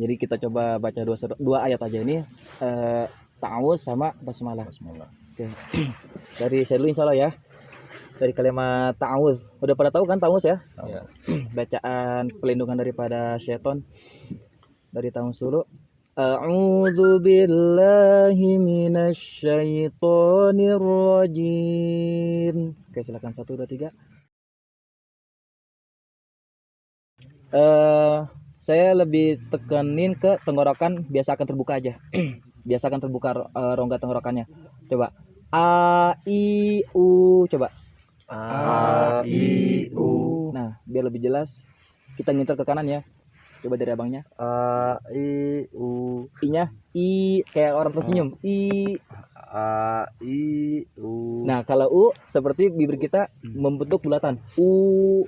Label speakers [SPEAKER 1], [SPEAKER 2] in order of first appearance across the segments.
[SPEAKER 1] Jadi kita coba baca dua ayat aja ini, ta'awuz sama basmalah. Oke. Dari saya dulu insyaallah ya. Dari kalimat ta'awuz. Udah pada tahu kan ta'awuz ya?
[SPEAKER 2] Ya.
[SPEAKER 1] Bacaan pelindungan daripada syaitan. Dari ta'awuz dulu. A'udzu billahi minasyaitonir rajim. Oke, silakan 1 2 3. Saya lebih tekenin ke tenggorokan, biasakan terbuka aja. Biasakan terbuka rongga tenggorokannya. Coba. A I U, coba.
[SPEAKER 2] A I U.
[SPEAKER 1] Nah, biar lebih jelas kita nginter ke kanan ya. Coba dari abangnya.
[SPEAKER 2] A I U.
[SPEAKER 1] I-nya I, kayak orang tersenyum. I.
[SPEAKER 2] A I U.
[SPEAKER 1] Nah, kalau U seperti bibir kita membentuk bulatan. U.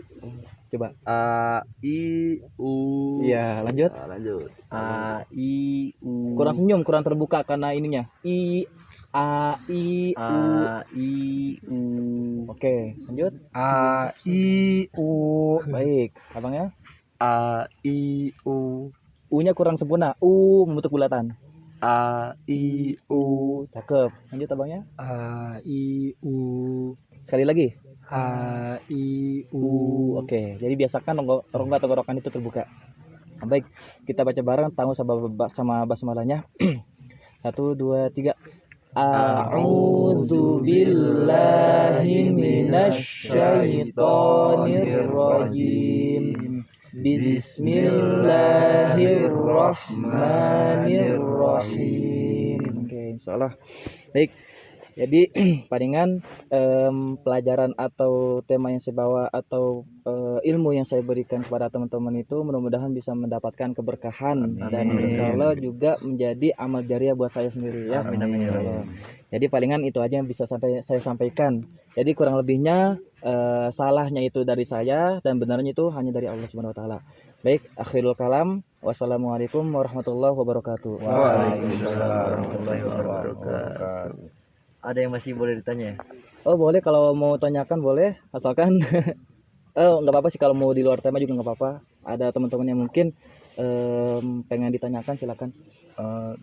[SPEAKER 1] Coba.
[SPEAKER 2] A I U.
[SPEAKER 1] Iya, lanjut.
[SPEAKER 2] Lanjut. A I U.
[SPEAKER 1] Kurang senyum, kurang terbuka karena ininya. I A I U.
[SPEAKER 2] A I U.
[SPEAKER 1] Oke, lanjut.
[SPEAKER 2] A I U.
[SPEAKER 1] Baik, abangnya.
[SPEAKER 2] A I U.
[SPEAKER 1] U-nya kurang sempurna. U membentuk bulatan.
[SPEAKER 2] A I U.
[SPEAKER 1] Cakep. Lanjut abangnya.
[SPEAKER 2] A I U.
[SPEAKER 1] Sekali lagi.
[SPEAKER 2] A I U.
[SPEAKER 1] Oke, jadi biasakan rongga tenggorokan itu terbuka. Nah, baik, kita baca bareng ta'awuz sama basmalahnya. 1 2 3. A'udzu billahi minasyaitonir rajim. Bismillahirrahmanirrahim. Oke, insyaallah. Baik. Jadi palingan pelajaran atau tema yang saya bawa atau ilmu yang saya berikan kepada teman-teman itu mudah-mudahan bisa mendapatkan keberkahan. Amin. Dan insyaallah juga menjadi amal jariah buat saya sendiri ya.
[SPEAKER 2] Amin, amin, amin.
[SPEAKER 1] Jadi palingan itu aja yang bisa saya sampaikan. Jadi kurang lebihnya salahnya itu dari saya dan benarnya itu hanya dari Allah Subhanahu wa taala. Baik, akhirul kalam. Wassalamualaikum warahmatullahi wabarakatuh.
[SPEAKER 2] Waalaikumsalam warahmatullahi wabarakatuh. Ada yang masih boleh ditanya ya?
[SPEAKER 1] Oh boleh, kalau mau tanyakan boleh, asalkan nggak apa-apa sih, kalau mau di luar tema juga nggak apa-apa. Ada teman-teman yang mungkin pengen ditanyakan, silakan.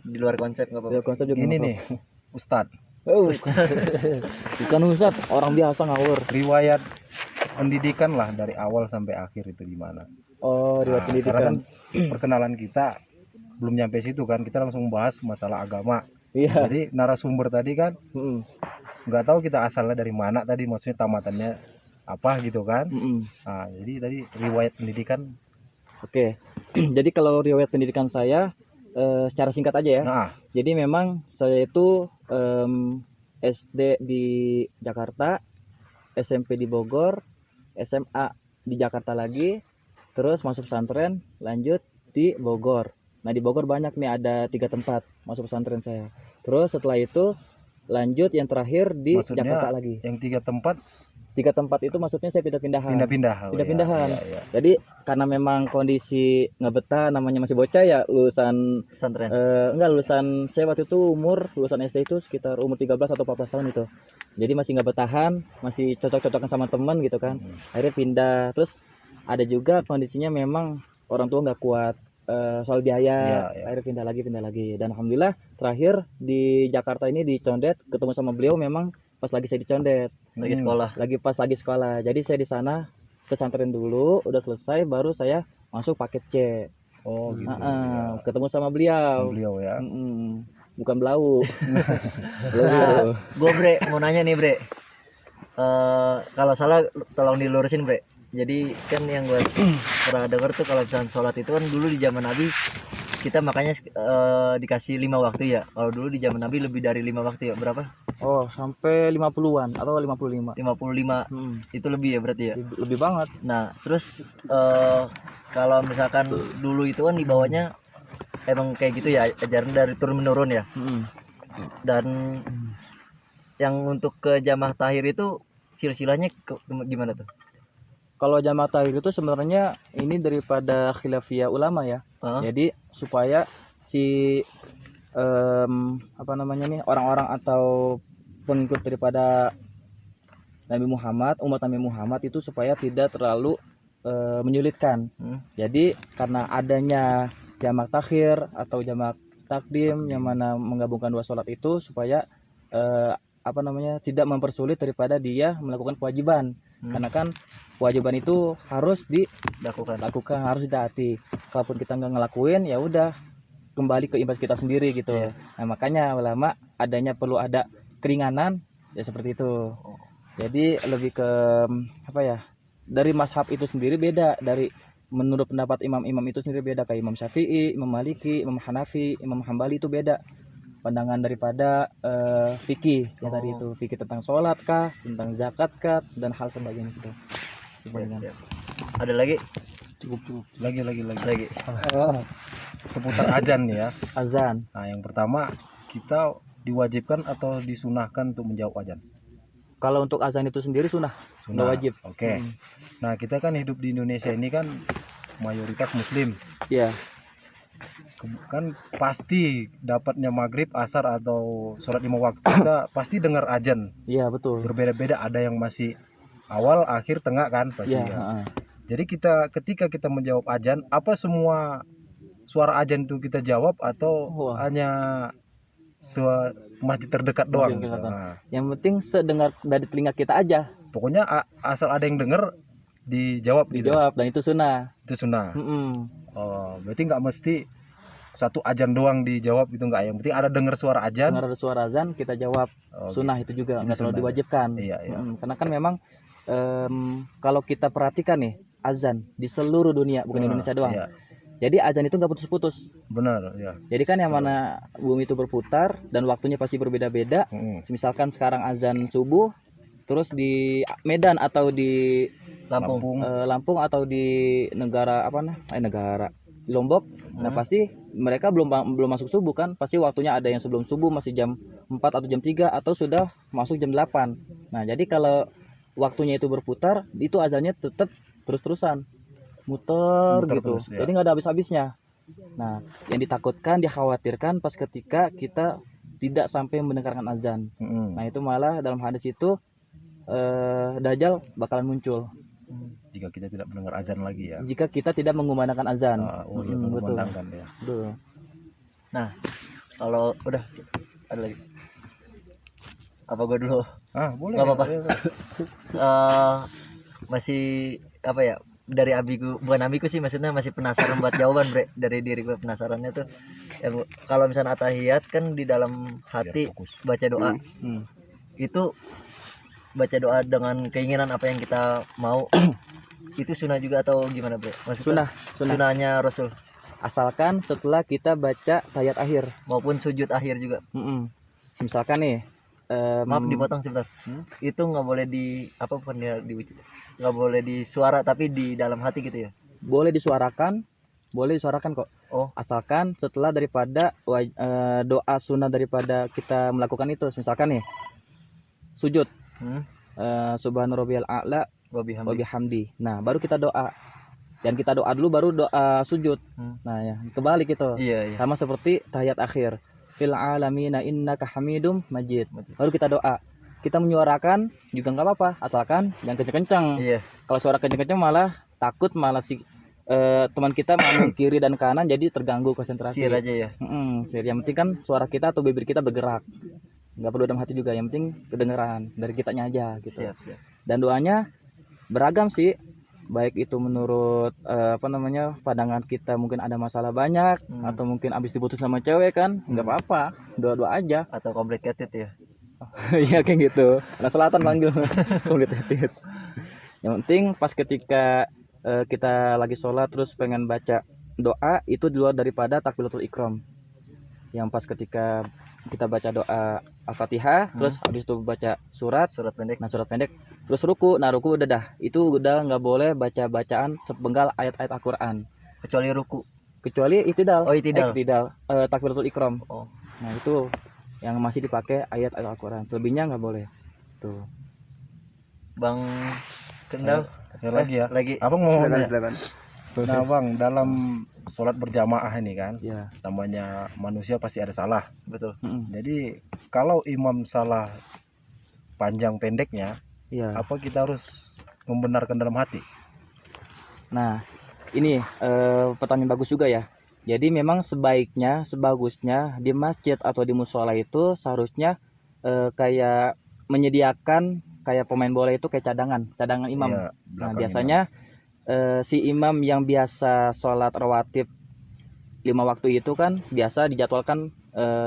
[SPEAKER 2] Di luar konsep nggak
[SPEAKER 1] Di luar
[SPEAKER 2] apa-apa.
[SPEAKER 1] konsep juga
[SPEAKER 2] Ini
[SPEAKER 1] nggak
[SPEAKER 2] nih,
[SPEAKER 1] apa-apa.
[SPEAKER 2] Ustadz.
[SPEAKER 1] Oh, bukan Ustadz, orang biasa ngawur.
[SPEAKER 3] Riwayat pendidikan lah dari awal sampai akhir itu gimana?
[SPEAKER 1] Oh, riwayat
[SPEAKER 3] Karena kan
[SPEAKER 1] pendidikan.
[SPEAKER 3] perkenalan kita belum nyampe situ kan, kita langsung bahas masalah agama.
[SPEAKER 1] Iya.
[SPEAKER 3] Jadi narasumber tadi kan
[SPEAKER 1] Mm-mm.
[SPEAKER 3] nggak tahu kita asalnya dari mana tadi, maksudnya tamatannya apa gitu kan.
[SPEAKER 1] Mm-mm.
[SPEAKER 3] Nah, jadi tadi riwayat pendidikan.
[SPEAKER 1] Oke. Jadi kalau riwayat pendidikan saya secara singkat aja ya.
[SPEAKER 3] Nah,
[SPEAKER 1] Jadi memang saya itu SD di Jakarta, SMP di Bogor, SMA di Jakarta lagi, terus masuk pesantren, lanjut di Bogor. Nah di Bogor banyak nih, ada 3 tempat masuk pesantren saya. Terus setelah itu lanjut yang terakhir di
[SPEAKER 3] Maksudnya
[SPEAKER 1] Jakarta lagi.
[SPEAKER 3] yang 3 tempat
[SPEAKER 1] 3 tempat itu maksudnya saya pindah-pindahan.
[SPEAKER 3] pindah-pindah. Oh,
[SPEAKER 1] Pindah-pindahan.
[SPEAKER 3] iya.
[SPEAKER 1] Jadi karena memang kondisi nggak betah, namanya masih bocah ya, lulusan
[SPEAKER 2] Pesantren.
[SPEAKER 1] enggak, lulusan saya waktu itu lulusan SD itu sekitar umur 13 atau 14 tahun itu. Jadi masih nggak betahan, masih cocok-cocokan sama teman gitu kan. Akhirnya pindah. Terus ada juga kondisinya memang orang tua nggak kuat soal biaya.
[SPEAKER 3] Iya.
[SPEAKER 1] Akhirnya pindah lagi. Dan alhamdulillah terakhir di Jakarta ini di Condet ketemu sama beliau memang pas lagi saya di Condet.
[SPEAKER 2] Lagi sekolah.
[SPEAKER 1] Lagi sekolah. Jadi saya di sana pesantren dulu, udah selesai baru saya masuk paket C.
[SPEAKER 3] Oh gitu.
[SPEAKER 1] Ketemu sama beliau.
[SPEAKER 3] Beliau ya.
[SPEAKER 1] Bukan belau.
[SPEAKER 2] Nah, gue Bre mau nanya nih Bre. Kalau salah tolong dilurusin Bre. Jadi kan yang gue pernah dengar tuh kalau misalnya sholat itu kan dulu di zaman Nabi kita makanya dikasih 5 waktu ya. Kalau dulu di zaman Nabi lebih dari 5 waktu ya. Berapa?
[SPEAKER 1] Oh, sampai 50-an atau 55.
[SPEAKER 2] 55. Itu lebih ya berarti ya.
[SPEAKER 1] Lebih banget.
[SPEAKER 2] Nah, terus kalau misalkan dulu itu kan dibawanya emang kayak gitu ya, ajaran dari turun menurun ya. Dan yang untuk ke jamaah takhir itu silsilahnya gimana tuh?
[SPEAKER 1] Kalau jamaah takhir itu sebenarnya ini daripada khilafiyah ulama ya. Jadi supaya si orang-orang atau pengikut daripada Nabi Muhammad, umat Nabi Muhammad itu supaya tidak terlalu menyulitkan. Jadi karena adanya jamak takhir atau jamak takdim, yang mana menggabungkan dua sholat itu supaya tidak mempersulit daripada dia melakukan kewajiban. Karena kan kewajiban itu harus dilakukan, harus ditaati. Kalaupun kita nggak ngelakuin, ya udah kembali ke imbas kita sendiri gitu. Nah makanya ulama perlu ada keringanan ya seperti itu. Jadi lebih ke dari mazhab itu sendiri beda, dari menurut pendapat imam-imam itu sendiri beda, kayak Imam Syafi'i, Imam Maliki, Imam Hanafi, Imam Hambali itu beda pandangan daripada fikih yang tadi itu, fikih tentang sholat kah, tentang zakat kah, dan hal sebagainya gitu.
[SPEAKER 2] Ada lagi?
[SPEAKER 3] Cukup. Lagi.
[SPEAKER 1] Seputar
[SPEAKER 3] azan nih ya.
[SPEAKER 1] Azan.
[SPEAKER 3] Nah, yang pertama, kita diwajibkan atau disunahkan untuk menjawab azan?
[SPEAKER 1] Kalau untuk azan itu sendiri nggak wajib.
[SPEAKER 3] Oke. Nah, kita kan hidup di Indonesia ini kan mayoritas muslim.
[SPEAKER 1] Iya.
[SPEAKER 3] Kan pasti dapatnya maghrib, asar atau sholat 5 waktu kita pasti dengar azan.
[SPEAKER 1] Iya betul.
[SPEAKER 3] Berbeda-beda, ada yang masih awal, akhir, tengah kan pasti.
[SPEAKER 1] Iya.
[SPEAKER 3] Jadi ketika kita menjawab azan, apa semua suara azan itu kita jawab atau hanya masjid terdekat doang? Nah.
[SPEAKER 1] Yang penting sedengar dari telinga kita aja.
[SPEAKER 3] Pokoknya asal ada yang dengar dijawab.
[SPEAKER 1] Dan itu sunnah.
[SPEAKER 3] Oh, berarti nggak mesti satu azan doang dijawab gitu, nggak? Yang penting ada dengar suara azan.
[SPEAKER 1] Dengar ada suara azan kita jawab. Sunnah itu juga nggak selalu diwajibkan.
[SPEAKER 3] Iya.
[SPEAKER 1] Karena kan memang kalau kita perhatikan nih, azan di seluruh dunia, bukan Indonesia doang. Iya. Jadi azan itu nggak putus-putus.
[SPEAKER 3] Benar, ya.
[SPEAKER 1] Jadi kan yang mana bumi itu berputar dan waktunya pasti berbeda-beda. Misalkan sekarang azan subuh, terus di Medan atau di Lampung atau di negara Lombok. Nah pasti mereka belum masuk subuh kan, pasti waktunya ada yang sebelum subuh masih jam 4 atau jam 3 atau sudah masuk jam 8. Nah jadi kalau waktunya itu berputar, itu azannya tetap terus-terusan muter gitu terus, ya. Jadi nggak ada habis-habisnya. Nah yang dikhawatirkan pas ketika kita tidak sampai mendengarkan azan. Nah itu malah dalam hadis itu Dajjal bakalan muncul
[SPEAKER 3] jika kita tidak mendengar azan lagi ya.
[SPEAKER 1] Jika kita tidak mengumandangkan azan.
[SPEAKER 3] Mengumandangkan ya.
[SPEAKER 1] Betul.
[SPEAKER 2] Nah, kalau udah ada lagi. Apa gue dulu?
[SPEAKER 3] Boleh.
[SPEAKER 2] Gak apa-apa. Masih dari abiku, bukan abiku sih, maksudnya masih penasaran buat jawaban, Bre. Dari diri gue penasarannya tuh kalau misalnya atahiyat kan di dalam hati baca doa. Itu baca doa dengan keinginan apa yang kita mau. Itu sunnah juga atau gimana, Bre? Maksudnya sunnahnya Rasul.
[SPEAKER 1] Asalkan setelah kita baca tahiyat akhir
[SPEAKER 2] maupun sujud akhir juga.
[SPEAKER 1] Misalkan nih
[SPEAKER 2] maaf dipotong sebentar. Itu nggak boleh nggak boleh disuara, tapi di dalam hati gitu ya? Boleh disuarakan kok. Asalkan setelah daripada doa sunnah daripada kita melakukan itu. Misalkan nih sujud, subhana rabbiyal a'la wa bihamdi. Nah baru kita doa, dan kita doa dulu baru doa sujud. Nah ya kebalik itu. Iya. Sama seperti tahiyat akhir, fil alamina innaka hamidum majid. Baru kita doa. Kita menyuarakan juga nggak apa-apa, asalkan yang kenceng-kenceng. Iya. Kalau suara kenceng-kenceng malah si teman kita mau kiri dan kanan, jadi terganggu konsentrasi. Sir aja ya. Sir. Yang penting kan suara kita atau bibir kita bergerak. Nggak perlu dalam hati juga, yang penting kedengeran dari kitanya aja gitu. Siap. Dan doanya beragam sih, baik itu menurut pandangan kita, mungkin ada masalah banyak atau mungkin abis diputus sama cewek kan, nggak apa-apa, doa-doa aja. Atau complicated ya. Iya kayak gitu. Anak selatan panggil complicated. Yang penting pas ketika kita lagi sholat terus pengen baca doa, itu di luar daripada takbiratul ikram. Yang pas ketika kita baca doa Al-Fatihah, terus habis itu baca surat pendek, terus ruku. Nah ruku itu udah nggak boleh baca bacaan sepenggal ayat-ayat Al-Quran, kecuali itidal. Takbiratul ikram. Nah itu yang masih dipakai ayat Al-Quran, selebihnya nggak boleh tuh. Bang Kendal lagi apa mau ngomong? Nah Bang, dalam sholat berjamaah ini kan, namanya manusia pasti ada salah. Betul. Jadi kalau imam salah panjang pendeknya, apa kita harus membenarkan dalam hati? Nah ini pertanyaan bagus juga ya.
[SPEAKER 1] Jadi memang sebaiknya, sebagusnya di masjid atau di musola itu seharusnya kayak menyediakan kayak pemain bola itu kayak cadangan imam.
[SPEAKER 3] Iya,
[SPEAKER 1] Nah,
[SPEAKER 3] belakang
[SPEAKER 1] biasanya si imam yang biasa sholat rawatib 5 waktu itu kan biasa dijadwalkan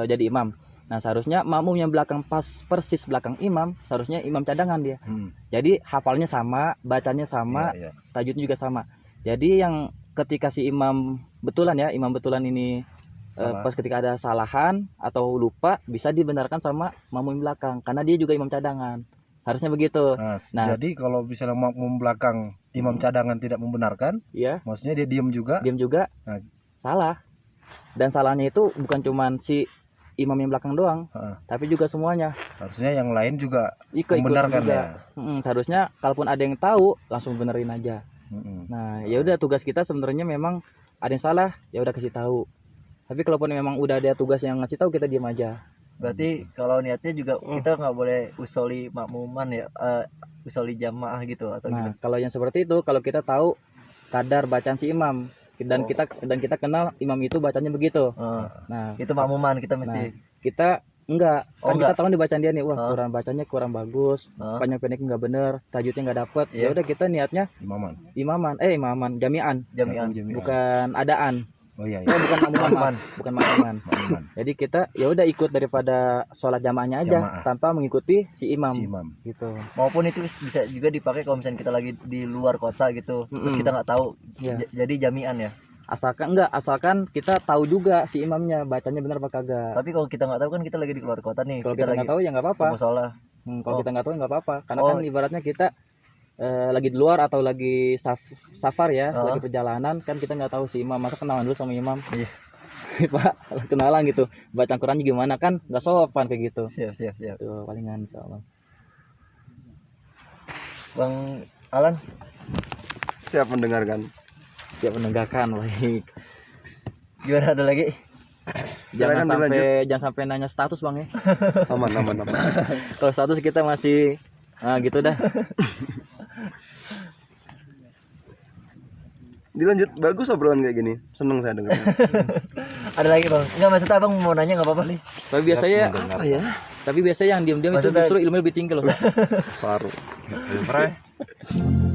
[SPEAKER 1] jadi imam. Nah, seharusnya makmum yang belakang persis belakang imam, seharusnya imam cadangan dia.
[SPEAKER 3] imam.
[SPEAKER 1] Jadi hafalnya sama, bacanya sama,
[SPEAKER 3] Iya, iya.
[SPEAKER 1] tajwidnya juga sama. Jadi yang ketika si imam betulan ini
[SPEAKER 3] Salah.
[SPEAKER 1] pas ketika ada kesalahan atau lupa bisa dibenarkan sama makmum belakang karena dia juga imam cadangan. Seharusnya begitu. Nah,
[SPEAKER 3] Jadi kalau misalnya makmum belakang imam cadangan tidak membenarkan,
[SPEAKER 1] ya,
[SPEAKER 3] maksudnya dia diam juga.
[SPEAKER 1] diam juga
[SPEAKER 3] Nah.
[SPEAKER 1] salah. Dan salahnya itu bukan cuman si imam yang belakang doang,
[SPEAKER 3] Heeh.
[SPEAKER 1] tapi juga semuanya
[SPEAKER 3] Harusnya yang lain juga
[SPEAKER 1] ikut
[SPEAKER 3] membenarkan
[SPEAKER 1] juga.
[SPEAKER 3] ya.
[SPEAKER 1] Seharusnya kalaupun ada yang tahu langsung benerin aja.
[SPEAKER 3] Mm-mm.
[SPEAKER 1] Nah, ya udah tugas kita sebenarnya memang ada yang salah, ya udah kasih tahu. Tapi kalaupun memang udah ada tugas yang ngasih tahu, kita diam aja.
[SPEAKER 2] Berarti kalau niatnya juga kita nggak boleh usoli makmuman ya, usoli jamaah gitu atau
[SPEAKER 1] Nah,
[SPEAKER 2] gimana?
[SPEAKER 1] kalau yang seperti itu, kalau kita tahu kadar bacaan si imam dan kita kenal imam itu bacanya begitu. Nah,
[SPEAKER 2] Itu makmuman kita mesti.
[SPEAKER 1] kita enggak,
[SPEAKER 2] Oh,
[SPEAKER 1] kan kita
[SPEAKER 2] enggak.
[SPEAKER 1] tahu nih bacaan dia nih, wah
[SPEAKER 2] Oh.
[SPEAKER 1] kurang bacanya kurang bagus, panjang-pendeknya nggak bener, tajwidnya nggak dapet.
[SPEAKER 2] Iya.
[SPEAKER 1] Ya udah kita niatnya
[SPEAKER 3] Imaman.
[SPEAKER 1] jami'an,
[SPEAKER 2] Jami'an.
[SPEAKER 1] bukan adaan.
[SPEAKER 3] Oh iya, iya.
[SPEAKER 1] Bukan makmuman, bukan makmuman.
[SPEAKER 3] Makmuman.
[SPEAKER 1] Jadi kita ya udah ikut daripada sholat jamaahnya aja
[SPEAKER 3] Jamaah.
[SPEAKER 1] tanpa mengikuti si imam,
[SPEAKER 3] Si imam.
[SPEAKER 1] gitu.
[SPEAKER 2] Maupun itu bisa juga dipakai kalau misalnya kita lagi di luar kota gitu, terus
[SPEAKER 1] Mm-mm.
[SPEAKER 2] kita nggak tahu.
[SPEAKER 1] Iya.
[SPEAKER 2] Jadi jami'an ya.
[SPEAKER 1] Asalkan kita tahu juga si imamnya bacanya benar apa kagak.
[SPEAKER 2] Tapi kalau kita nggak tahu kan kita lagi di luar kota nih.
[SPEAKER 1] Kalau kita
[SPEAKER 2] lagi
[SPEAKER 1] nggak tahu ya nggak apa-apa.
[SPEAKER 2] musola.
[SPEAKER 1] Kalau
[SPEAKER 2] Oh.
[SPEAKER 1] kita nggak tahu ya nggak apa-apa. Karena
[SPEAKER 2] Oh.
[SPEAKER 1] kan ibaratnya kita lagi di luar atau lagi safar ya,
[SPEAKER 2] Oh.
[SPEAKER 1] lagi perjalanan kan kita nggak tahu si imam. Masa kenalan dulu sama imam?
[SPEAKER 2] Iya.
[SPEAKER 1] Pak, kalau kenalan gitu. Bacaan Qurannya gimana kan? Nggak sopan kayak gitu.
[SPEAKER 2] Siap.
[SPEAKER 1] Tuh palingan insyaallah.
[SPEAKER 2] Bang Alan,
[SPEAKER 4] Siap mendengarkan.
[SPEAKER 1] Siap menegakkan, baik.
[SPEAKER 2] gimana ada lagi?
[SPEAKER 1] Jangan
[SPEAKER 4] Silakan
[SPEAKER 1] jangan sampai nanya status bang ya.
[SPEAKER 4] Aman.
[SPEAKER 1] Kalau status kita masih gitu dah.
[SPEAKER 4] Dilanjut, bagus obrolan kayak gini. Seneng saya dengar.
[SPEAKER 2] Ada lagi bang? Enggak, maksudnya abang mau nanya nggak apa-apa nih.
[SPEAKER 1] Tapi biasanya
[SPEAKER 4] Apa ya?
[SPEAKER 1] yang diam-diam itu
[SPEAKER 2] Maksudnya-
[SPEAKER 1] justru ilmu lebih tinggi loh.
[SPEAKER 4] Saru.
[SPEAKER 3] Pernah?